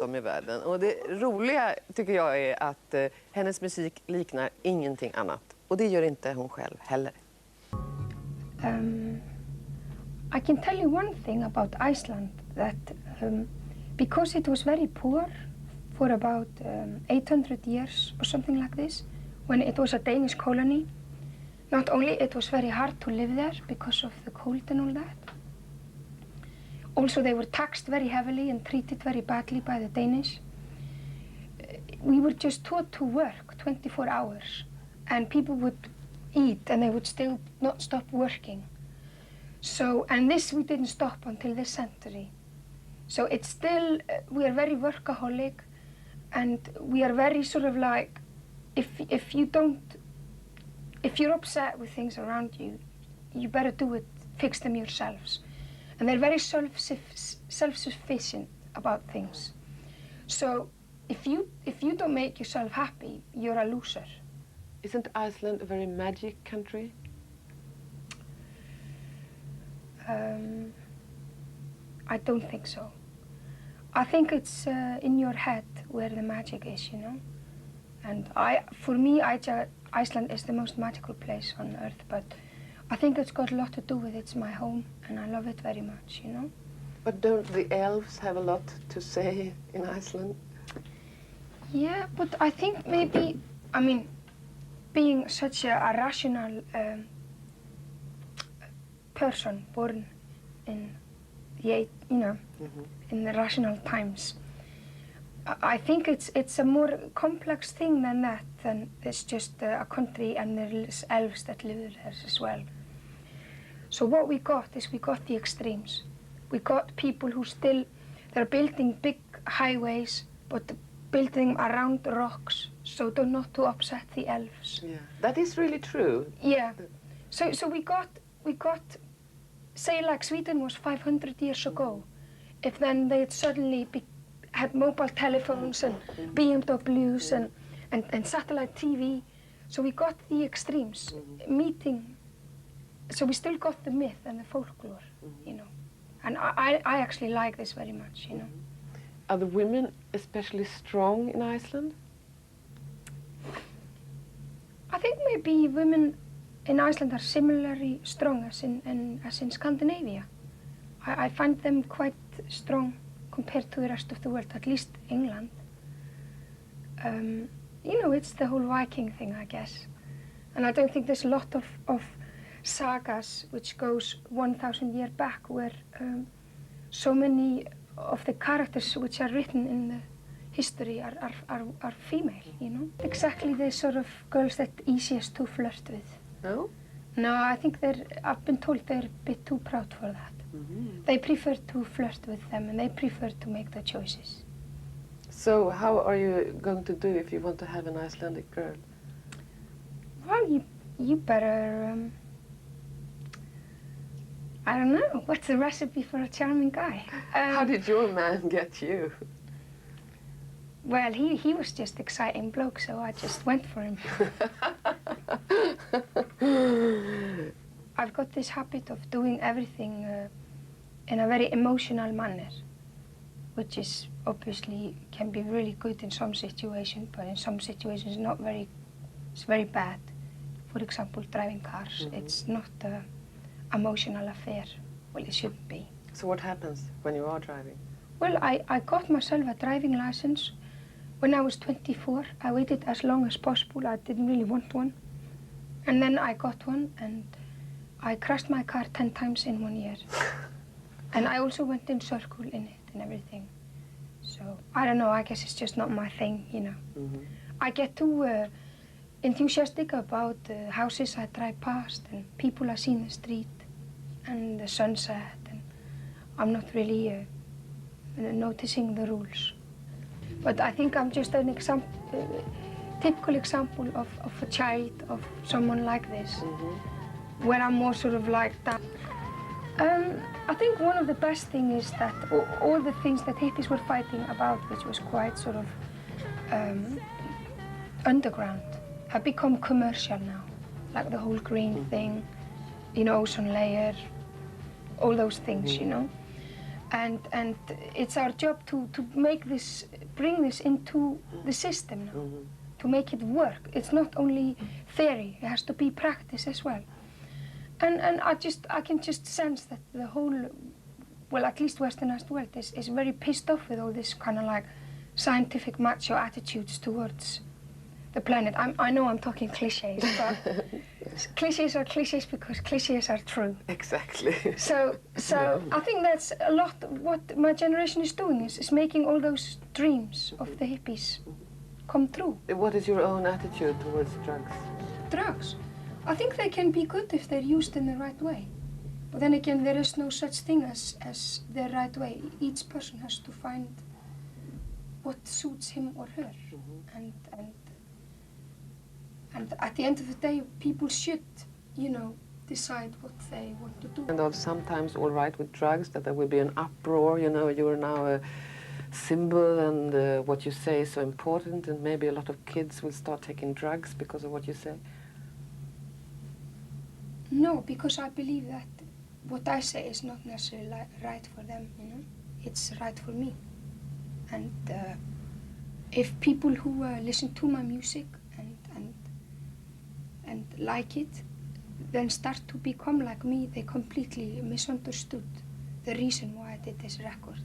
runt om i världen. Och det roliga tycker jag är att hennes musik liknar ingenting annat. Och det gör inte hon själv heller. I can tell you one thing about Iceland, that because it was very poor for about 800 years or something like this, when it was a Danish colony, not only it was very hard to live there because of the cold and all that, also they were taxed very heavily and treated very badly by the Danish. We were just taught to work 24 hours, and people would eat and they would still not stop working. So, and this we didn't stop until this century. So it's still, we are very workaholic, and we are very sort of like, if you're upset with things around you, you better do it, fix them yourselves. And they're very self-sufficient about things. So if you don't make yourself happy, you're a loser. Isn't Iceland a very magic country? I don't think so. I think it's in your head where the magic is, you know. And for me, Iceland is the most magical place on earth, but I think it's got a lot to do with it's my home, and I love it very much, you know. But don't the elves have a lot to say in Iceland? Yeah, but I think maybe, I mean, being such a rational person born in the in the rational times, I think it's a more complex thing than that. Than it's just a country and there's elves that live there as well. So what we got is we got the extremes. We got people who they're building big highways, but building around rocks, so not to upset the elves. Yeah, that is really true. Yeah, so we got, say like Sweden was 500 years ago, if then they had suddenly had mobile telephones and BMWs and satellite TV, so we got the extremes meeting. So we still got the myth and the folklore, you know, and I actually like this very much, you know. Are the women especially strong in Iceland? I think maybe women in Iceland are similarly strong as in Scandinavia. I find them quite strong compared to the rest of the world, at least England. You know, it's the whole Viking thing, I guess. And I don't think there's a lot of sagas which goes 1,000 years back where so many of the characters which are written in the history are female, you know? Exactly the sort of girls that easiest to flirt with. No? No, I think I've been told they're a bit too proud for that. They prefer to flirt with them and they prefer to make the choices. So how are you going to do if you want to have an Icelandic girl? Well, you better, I don't know, what's the recipe for a charming guy? How did your man get you? Well, he was just exciting bloke, so I just went for him. I've got this habit of doing everything in a very emotional manner, which is obviously can be really good in some situations, but in some situations it's very bad. For example, driving cars. It's not an emotional affair. Well, it shouldn't be. So what happens when you are driving? Well, I got myself a driving license when I was 24. I waited as long as possible. I didn't really want one. And then I got one, and I crashed my car 10 times in 1 year. And I also went in circle in it and everything. So, I don't know, I guess it's just not my thing, you know. I get too enthusiastic about houses I drive past and people I see in the street and the sunset, and I'm not really noticing the rules. But I think I'm just an typical example of a child, of someone like this, where I'm more sort of like that. I think one of the best things is that all the things that hippies were fighting about, which was quite sort of underground, have become commercial now. Like the whole green thing, you know, ozone layer, all those things, you know. and it's our job to make this, bring this into the system now, to make it work. It's not only theory; it has to be practice as well. And I can just sense that the whole, well, at least westernized world is very pissed off with all this kind of like scientific macho attitudes towards the planet. I know I'm talking cliches, but cliches are cliches because cliches are true. Exactly. So I think that's a lot what my generation is doing, is making all those dreams of the hippies come true. What is your own attitude towards drugs? Drugs? I think they can be good if they're used in the right way. But then again, there is no such thing as the right way. Each person has to find what suits him or her. And at the end of the day, people should, you know, decide what they want to do. And also sometimes all right with drugs, that there will be an uproar, you know, you are now a symbol and what you say is so important, and maybe a lot of kids will start taking drugs because of what you say. No, because I believe that what I say is not necessarily right for them, you know. It's right for me. And if people who listen to my music and like it, then start to become like me, they completely misunderstood the reason why I did this record.